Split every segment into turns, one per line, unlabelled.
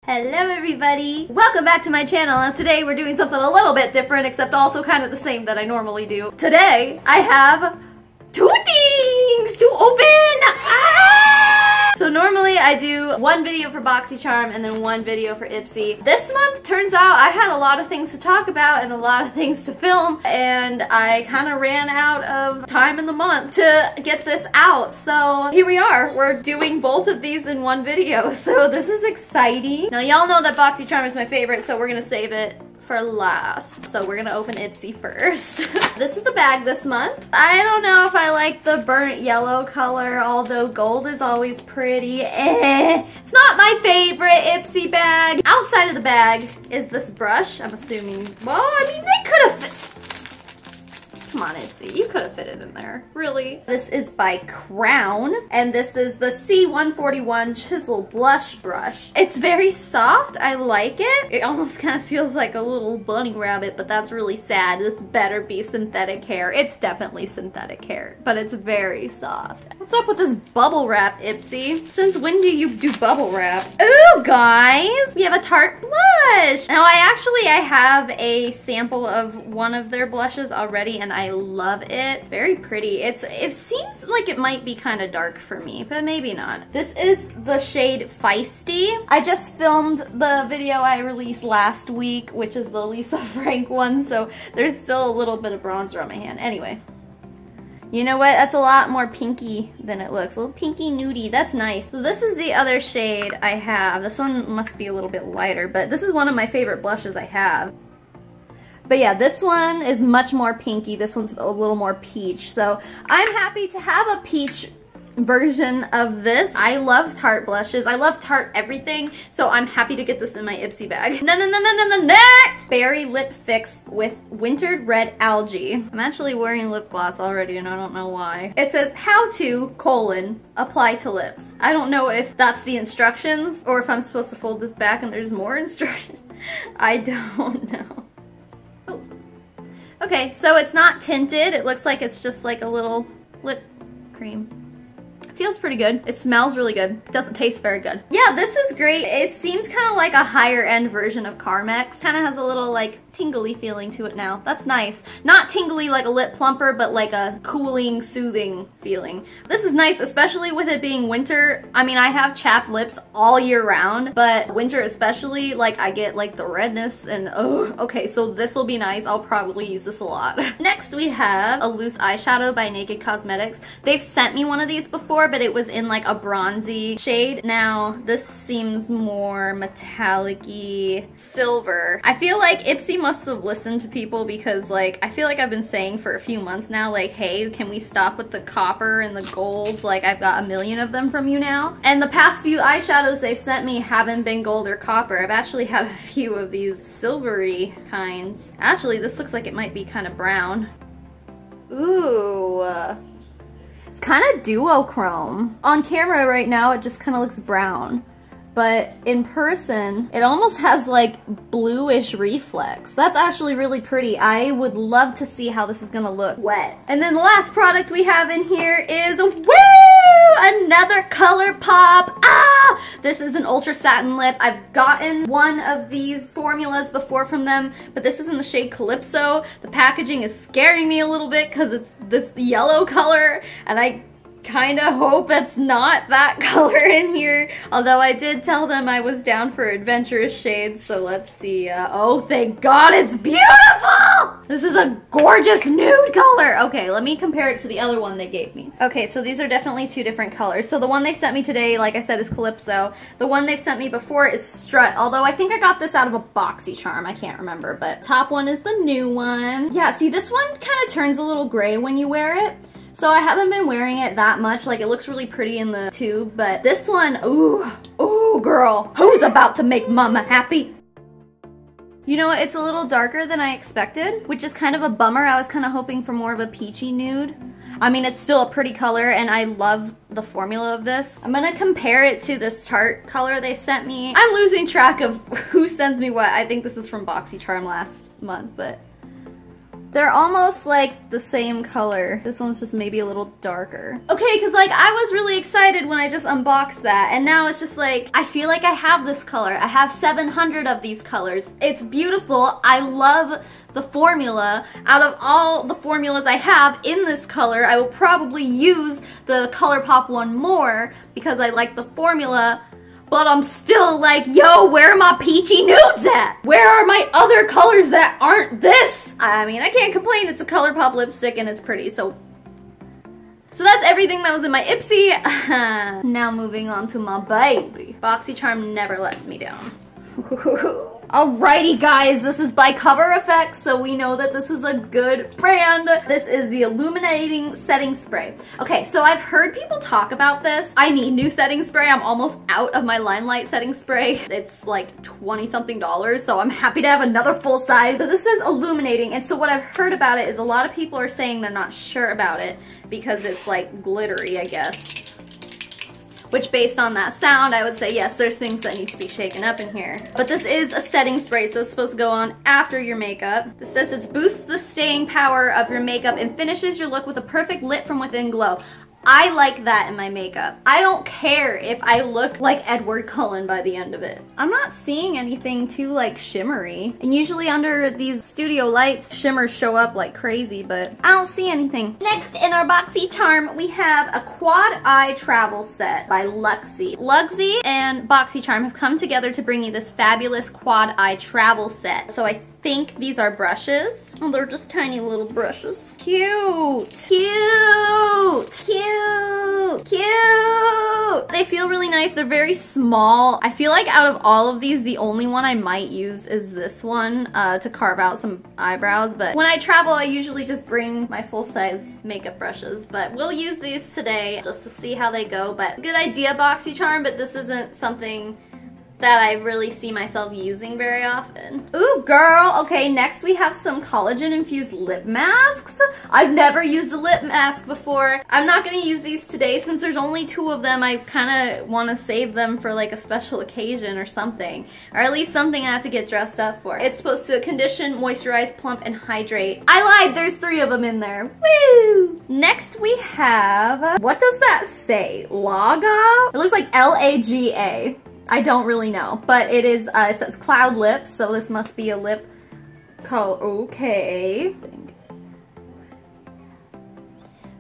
Hello everybody! Welcome back to my channel, and today we're doing something a little bit different, except also kind of the same that I normally do. Today, I have two things to open! So normally I do one video for BoxyCharm and then one video for Ipsy. This month, turns out I had a lot of things to talk about and a lot of things to film, and I kind of ran out of time in the month to get this out. So here we are. We're doing both of these in one video, so this is exciting. Now y'all know that BoxyCharm is my favorite, so we're gonna save it for last. So we're gonna open Ipsy first. This is the bag this month. I don't know if I like the burnt yellow color, although gold is always pretty. It's not my favorite Ipsy bag. Outside of the bag is this brush, I'm assuming. Well, I mean, they could have fit. Come on, Ipsy, you could have fit it in there. Really? This is by Crown, and this is the C141 Chisel Blush Brush. It's very soft. I like it. It almost kind of feels like a little bunny rabbit, but that's really sad. This better be synthetic hair. It's definitely synthetic hair, but it's very soft. What's up with this bubble wrap, Ipsy? Since when do you do bubble wrap? Ooh, guys, we have a Tarte blush. Now, I have a sample of one of their blushes already, and I love it. It's very pretty. It seems like it might be kind of dark for me, but maybe not. This is the shade Feisty. I just filmed the video I released last week, which is the Lisa Frank one, so there's still a little bit of bronzer on my hand. Anyway. You know what? That's a lot more pinky than it looks. A little pinky nudie. That's nice. So this is the other shade I have. This one must be a little bit lighter, but this is one of my favorite blushes I have. But yeah, this one is much more pinky. This one's a little more peach. So I'm happy to have a peach version of this. I love Tarte blushes. I love Tarte everything. So I'm happy to get this in my Ipsy bag. Next! Berry Lip Fix with Wintered Red Algae. I'm actually wearing lip gloss already and I don't know why. It says, how to, apply to lips. I don't know if that's the instructions or if I'm supposed to fold this back and there's more instructions. I don't know. Okay, so it's not tinted. It looks like it's just like a little lip cream. Feels pretty good. It smells really good. Doesn't taste very good. Yeah, this is great. It seems kind of like a higher end version of Carmex. Kind of has a little like tingly feeling to it now. That's nice. Not tingly like a lip plumper, but like a cooling, soothing feeling. This is nice, especially with it being winter. I mean, I have chapped lips all year round, but winter especially, like I get like the redness and oh, okay, so this will be nice. I'll probably use this a lot. Next we have a loose eyeshadow by Naked Cosmetics. They've sent me one of these before, but it was in like a bronzy shade. Now this seems more metallic-y silver. I feel like Ipsy must have listened to people because like I feel like I've been saying for a few months now like, hey, can we stop with the copper and the golds? Like I've got a million of them from you now. And the past few eyeshadows they've sent me haven't been gold or copper. I've actually had a few of these silvery kinds. Actually, this looks like it might be kind of brown. Ooh. It's kind of duochrome. On camera right now, it just kind of looks brown. But in person, it almost has like bluish reflex. That's actually really pretty. I would love to see how this is gonna look wet. And then the last product we have in here is, woo! Another ColourPop. Ah! This is an ultra satin lip. I've gotten one of these formulas before from them, but this is in the shade Calypso. The packaging is scaring me a little bit because it's this yellow color, and I kind of hope it's not that color in here. Although I did tell them I was down for adventurous shades, so let's see. Oh, thank God, it's beautiful! This is a gorgeous nude color. Okay, let me compare it to the other one they gave me. Okay, so these are definitely two different colors. So the one they sent me today, like I said, is Calypso. The one they've sent me before is Strut, although I think I got this out of a BoxyCharm. I can't remember, but top one is the new one. Yeah, see, this one kind of turns a little gray when you wear it. So I haven't been wearing it that much. Like, it looks really pretty in the tube, but this one, ooh, girl, who's about to make mama happy? You know what, it's a little darker than I expected, which is kind of a bummer. I was kind of hoping for more of a peachy nude. I mean, it's still a pretty color, and I love the formula of this. I'm gonna compare it to this Tarte color they sent me. I'm losing track of who sends me what. I think this is from BoxyCharm last month, but They're almost like the same color. This one's just maybe a little darker. Okay, because like I was really excited when I just unboxed that, and now it's just like, I feel like I have this color. I have 700 of these colors. It's beautiful. I love the formula. Out of all the formulas I have in this color, I will probably use the ColourPop one more because I like the formula. But I'm still like, yo, where are my peachy nudes at? Where are my other colors that aren't this? I mean, I can't complain. It's a ColourPop lipstick and it's pretty, so that's everything that was in my Ipsy. Now moving on to my baby. BoxyCharm never lets me down. Alrighty guys, this is by Cover Effects, so we know that this is a good brand. This is the Illuminating Setting Spray. Okay, so I've heard people talk about this. I need new setting spray. I'm almost out of my Limelight setting spray. It's like $20-something, so I'm happy to have another full size. So this is illuminating, and so what I've heard about it is a lot of people are saying they're not sure about it because it's like glittery, I guess. Which, based on that sound, I would say, yes, there's things that need to be shaken up in here. But this is a setting spray, so it's supposed to go on after your makeup. This says it boosts the staying power of your makeup and finishes your look with a perfect lit from within glow. I like that in my makeup. I don't care if I look like Edward Cullen by the end of it. I'm not seeing anything too like shimmery. And usually under these studio lights, shimmers show up like crazy, but I don't see anything. Next in our BoxyCharm, we have a Quad Eye Travel Set by Luxie. Luxie and BoxyCharm have come together to bring you this fabulous Quad Eye Travel Set. So I think these are brushes. Oh, they're just tiny little brushes. Cute, cute, cute, cute. They feel really nice. They're very small. I feel like out of all of these, the only one I might use is this one to carve out some eyebrows. But when I travel, I usually just bring my full-size makeup brushes. But we'll use these today just to see how they go. But good idea, BoxyCharm, but this isn't something that I really see myself using very often. Ooh, girl. Okay, next we have some collagen-infused lip masks. I've never used a lip mask before. I'm not gonna use these today since there's only 2 of them. I kind of want to save them for like a special occasion or something. Or at least something I have to get dressed up for. It's supposed to condition, moisturize, plump, and hydrate. I lied, there's 3 of them in there. Woo! Next we have, what does that say? Laga? It looks like L-A-G-A. I don't really know, but it is, it says Cloud Lips, so this must be a lip color. Okay.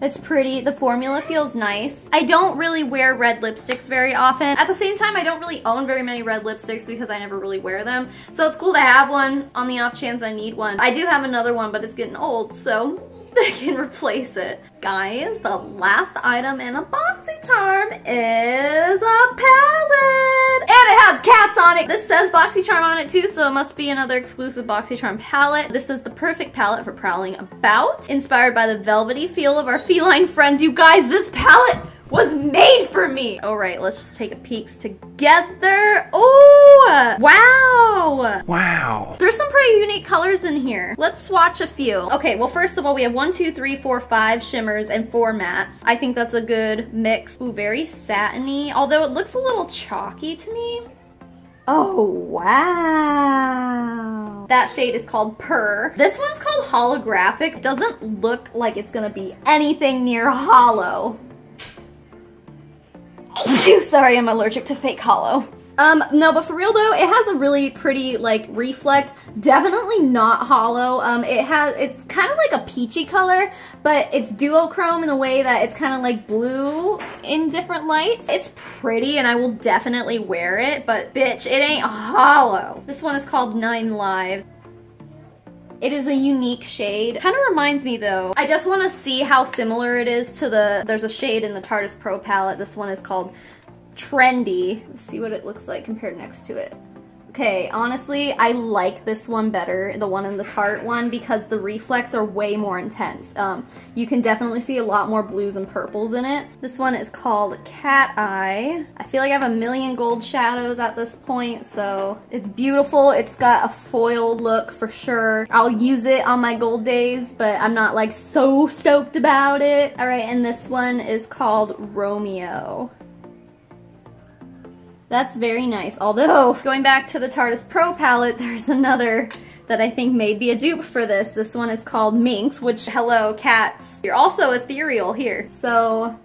It's pretty. The formula feels nice. I don't really wear red lipsticks very often. At the same time, I don't really own very many red lipsticks because I never really wear them. So it's cool to have one on the off chance I need one. I do have another one, but it's getting old, so I can replace it. Guys, the last item in a BoxyCharm is a palette! And it has cats on it! This says BoxyCharm on it too, so it must be another exclusive BoxyCharm palette. This is the perfect palette for prowling about. Inspired by the velvety feel of our feline friends. You guys, this palette was made for me! Alright, let's just take a peek together. Oh! Wow!
Wow!
There's some pretty unique colors in here. Let's swatch a few. Okay, well first of all, we have 1, 2, 3, 4, 5 shimmers and 4 mattes. I think that's a good mix. Ooh, very satiny, although it looks a little chalky to me. Oh, wow. That shade is called Purr. This one's called Holographic. Doesn't look like it's gonna be anything near hollow. Sorry, I'm allergic to fake hollow. No, but for real though, it has a really pretty, like, reflect. Definitely not hollow. It's kind of like a peachy color, but it's duochrome in the way that it's kind of like blue in different lights. It's pretty and I will definitely wear it, but bitch, it ain't hollow. This one is called 9 Lives. It is a unique shade. Kind of reminds me though, I just want to see how similar it is to there's a shade in the Tarte Pro palette. This one is called Trendy. Let's see what it looks like compared next to it. Okay, honestly, I like this one better, the one in the Tarte one, because the reflex are way more intense. You can definitely see a lot more blues and purples in it. This one is called Cat Eye. I feel like I have a million gold shadows at this point, so it's beautiful. It's got a foil look for sure. I'll use it on my gold days, but I'm not like so stoked about it. All right, and this one is called Romeo. That's very nice. Although, going back to the Tarte Pro palette, there's another that I think may be a dupe for this. This one is called Minx, which, hello cats. You're also ethereal here. So,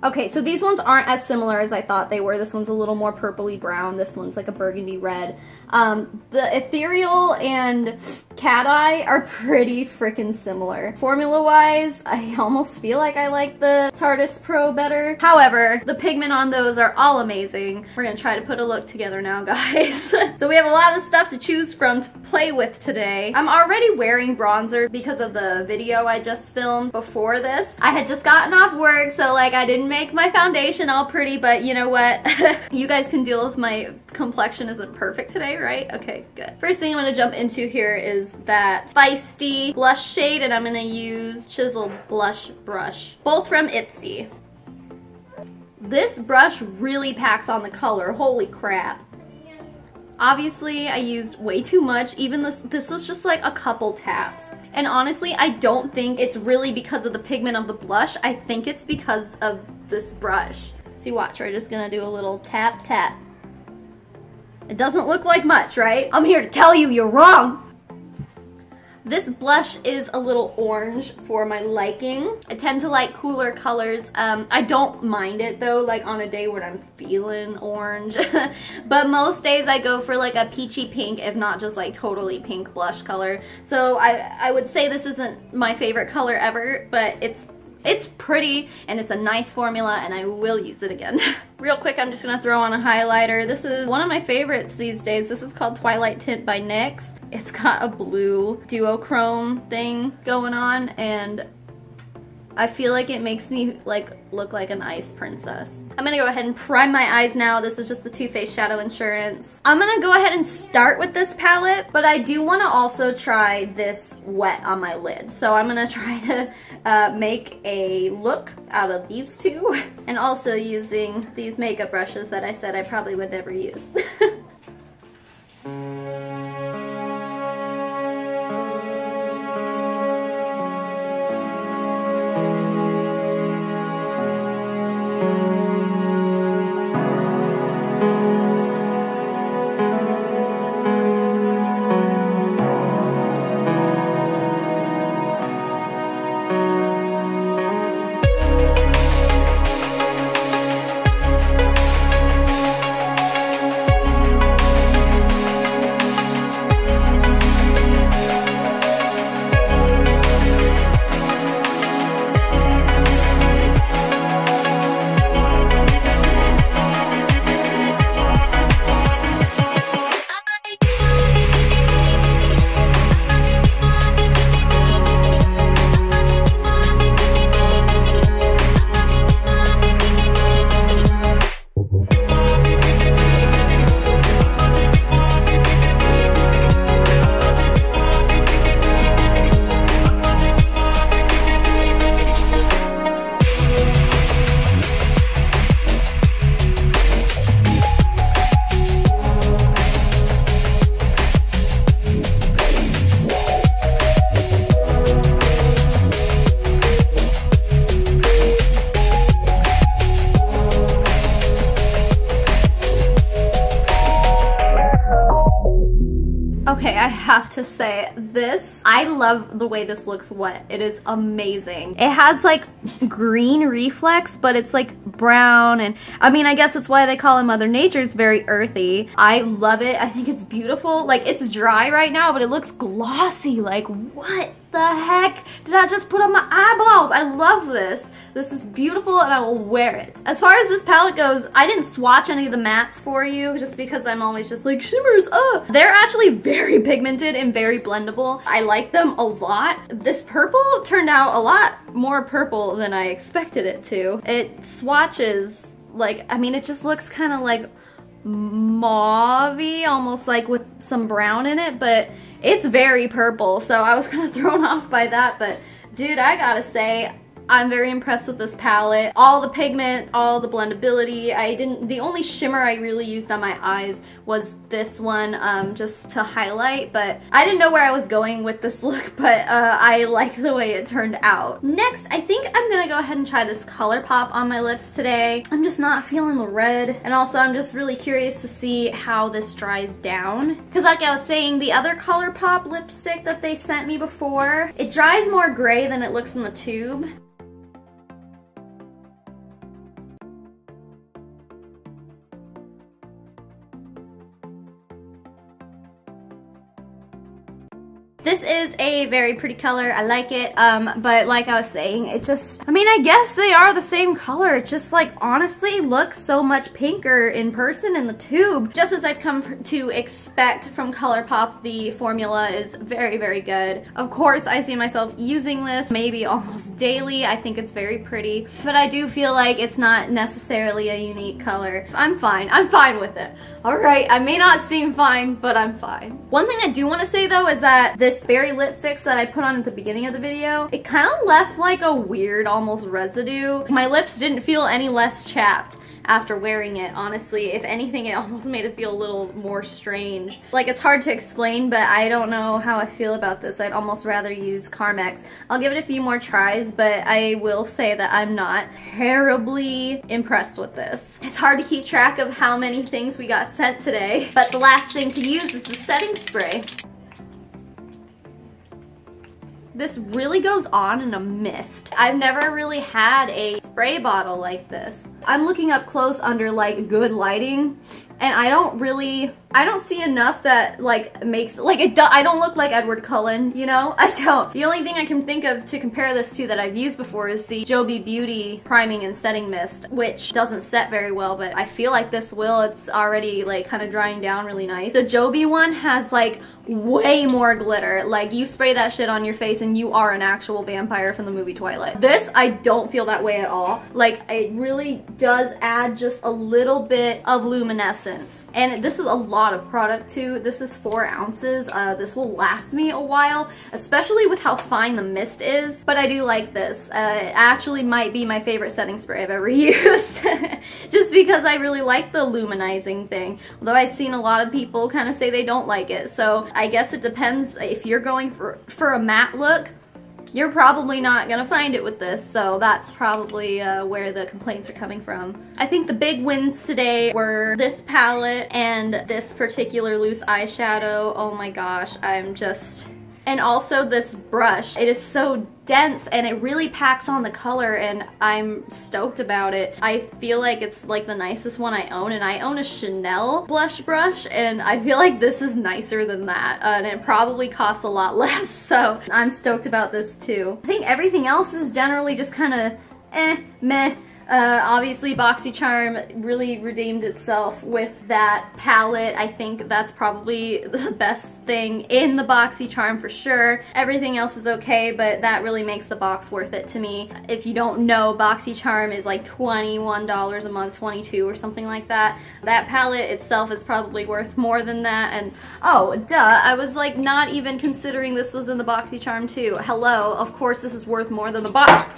okay, so these ones aren't as similar as I thought they were. This one's a little more purpley brown. This one's like a burgundy red. The ethereal and cat eye are pretty freaking similar. Formula-wise, I almost feel like I like the Tartus Pro better. However, the pigment on those are all amazing. We're gonna try to put a look together now, guys. So we have a lot of stuff to choose from to play with today. I'm already wearing bronzer because of the video I just filmed before this. I had just gotten off work, so like I didn't make my foundation all pretty, but you know what? You guys can deal with my complexion isn't perfect today, right? Okay, good. First thing I'm gonna jump into here is that Feisty blush shade, and I'm gonna use Chiseled Blush Brush, both from Ipsy. This brush really packs on the color, holy crap. Obviously, I used way too much. Even this was just like a couple taps. And honestly, I don't think it's really because of the pigment of the blush. I think it's because of this brush. See, watch, we're just gonna do a little tap, tap. It doesn't look like much, right? I'm here to tell you you're wrong. This blush is a little orange for my liking. I tend to like cooler colors. I don't mind it though, like on a day when I'm feeling orange. But most days I go for like a peachy pink, if not just like totally pink blush color. So I would say this isn't my favorite color ever, but it's pretty and it's a nice formula and I will use it again. Real quick, I'm just gonna throw on a highlighter. This is one of my favorites these days. This is called Twilight Tint by NYX. It's got a blue duochrome thing going on and I feel like it makes me like look like an ice princess. I'm gonna go ahead and prime my eyes now. This is just the Too Faced Shadow Insurance. I'm gonna go ahead and start with this palette, but I do wanna also try this wet on my lid. So I'm gonna try to make a look out of these two and also using these makeup brushes that I said I probably would never use. Okay, I have to say, I love the way this looks wet. It is amazing. It has like green reflex, but it's like brown, and I mean, I guess that's why they call it Mother Nature. It's very earthy. I love it. I think it's beautiful. Like, it's dry right now, but it looks glossy. Like, what the heck did I just put on my eyeballs? I love this. This is beautiful and I will wear it. As far as this palette goes, I didn't swatch any of the mattes for you just because I'm always just like, shimmers, They're actually very pigmented and very blendable. I like them a lot. This purple turned out a lot more purple than I expected it to. It swatches like, I mean, it just looks kind of like mauve-y, almost like with some brown in it, but it's very purple, so I was kind of thrown off by that. But dude, I gotta say, I'm very impressed with this palette. All the pigment, all the blendability. The only shimmer I really used on my eyes was this one, just to highlight, but I didn't know where I was going with this look, but I like the way it turned out. Next, I think I'm gonna go ahead and try this ColourPop on my lips today. I'm just not feeling the red, and also I'm just really curious to see how this dries down. Because like I was saying, the other ColourPop lipstick that they sent me before, it dries more gray than it looks in the tube. This is a very pretty color. I like it, but like I was saying, it just, I mean, I guess they are the same color. It just like honestly looks so much pinker in person in the tube. Just as I've come to expect from ColourPop, the formula is very, very good. Of course, I see myself using this maybe almost daily. I think it's very pretty, but I do feel like it's not necessarily a unique color. I'm fine with it. All right, I may not seem fine, but I'm fine. One thing I do want to say though is that this berry lip fix that I put on at the beginning of the video, it kind of left like a weird almost residue. My lips didn't feel any less chapped after wearing it, honestly. If anything, it almost made it feel a little more strange. Like, it's hard to explain, but I don't know how I feel about this. I'd almost rather use Carmex. I'll give it a few more tries, but I will say that I'm not terribly impressed with this. It's hard to keep track of how many things we got sent today, but the last thing to use is the setting spray. This really goes on in a mist. I've never really had a spray bottle like this. I'm looking up close under like good lighting, and I don't see enough that like makes, like I don't look like Edward Cullen, you know? I don't. The only thing I can think of to compare this to that I've used before is the Joby Beauty Priming and Setting Mist, which doesn't set very well, but I feel like this will. It's already like kind of drying down really nice. The Joby one has like way more glitter. Like, you spray that shit on your face and you are an actual vampire from the movie Twilight. This, I don't feel that way at all. Like, it really does add just a little bit of luminescence. And this is a lot of product too. This is 4 ounces. This will last me a while, especially with how fine the mist is. But I do like this. It actually might be my favorite setting spray I've ever used. Just because I really like the luminizing thing. Although I've seen a lot of people kind of say they don't like it. So I guess it depends. If you're going for a matte look, you're probably not gonna find it with this, so that's probably where the complaints are coming from. I think the big wins today were this palette and this particular loose eyeshadow. Oh my gosh, and also this brush. It is so dense and it really packs on the color, and I'm stoked about it. I feel like it's like the nicest one I own, and I own a Chanel blush brush, and I feel like this is nicer than that, and it probably costs a lot less, so I'm stoked about this too. I think everything else is generally just kind of meh. Obviously BoxyCharm really redeemed itself with that palette. I think that's probably the best thing in the BoxyCharm for sure. Everything else is okay, but that really makes the box worth it to me. If you don't know, BoxyCharm is like $21 a month, $22 or something like that. That palette itself is probably worth more than that, and oh, duh, I was like not even considering this was in the BoxyCharm too. Hello, of course this is worth more than the box.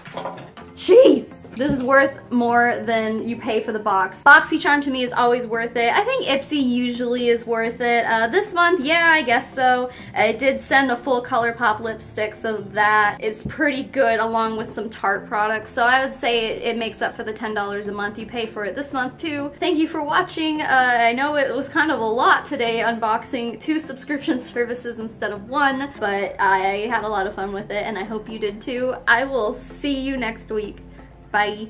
Jeez! This is worth more than you pay for the box. BoxyCharm to me is always worth it. I think Ipsy usually is worth it. This month, yeah, I guess so. It did send a full ColourPop lipstick, so that is pretty good, along with some Tarte products. So I would say it makes up for the $10 a month you pay for it this month too. Thank you for watching. I know it was kind of a lot today, unboxing 2 subscription services instead of 1, but I had a lot of fun with it, and I hope you did too. I will see you next week. Bye.